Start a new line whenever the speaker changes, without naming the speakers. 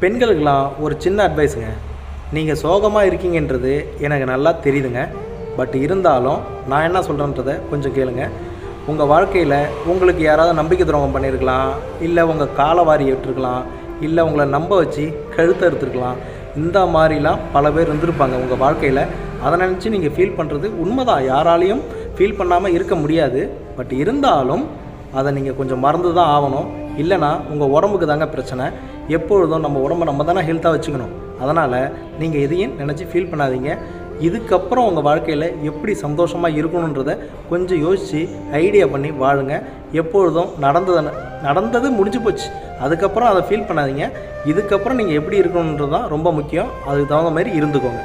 பெண்களுக்கெல்லாம் ஒரு சின்ன அட்வைஸுங்க. நீங்கள் சோகமாக இருக்கீங்கன்றது எனக்கு நல்லா தெரியுதுங்க. பட் இருந்தாலும் நான் என்ன சொல்கிறேன்றதை கொஞ்சம் கேளுங்க. உங்கள் வாழ்க்கையில் உங்களுக்கு யாராவது நம்பிக்கை துரோகம் பண்ணியிருக்கலாம், இல்லை உங்கள் காலவாரி விட்டுருக்கலாம், இல்லை உங்களை நம்ப வச்சு கழுத்தை எடுத்துருக்கலாம். இந்த மாதிரிலாம் பல பேர் இருந்திருப்பாங்க உங்கள் வாழ்க்கையில். அதை நினச்சி நீங்கள் ஃபீல் பண்ணுறது உண்மைதான். யாராலையும் ஃபீல் பண்ணாமல் இருக்க முடியாது. பட் இருந்தாலும் அதை நீங்கள் கொஞ்சம் மறந்து தான் ஆகணும். இல்லைனா உங்கள் உடம்புக்கு தாங்க பிரச்சனை. எப்பொழுதும் நம்ம உடம்பை நம்ம தானே ஹெல்த்தாக வச்சுக்கணும். அதனால் நீங்கள் எதையும் நினச்சி ஃபீல் பண்ணாதீங்க. இதுக்கப்புறம் உங்கள் வாழ்க்கையில் எப்படி சந்தோஷமாக இருக்கணுன்றதை கொஞ்சம் யோசித்து ஐடியா பண்ணி வாழுங்க. எப்பொழுதும் நடந்தது முடிஞ்சு போச்சு. அதுக்கப்புறம் அதை ஃபீல் பண்ணாதீங்க. இதுக்கப்புறம் நீங்கள் எப்படி இருக்கணுன்றது தான் ரொம்ப முக்கியம். அதுக்கு தகுந்த மாதிரி இருந்துக்கோங்க.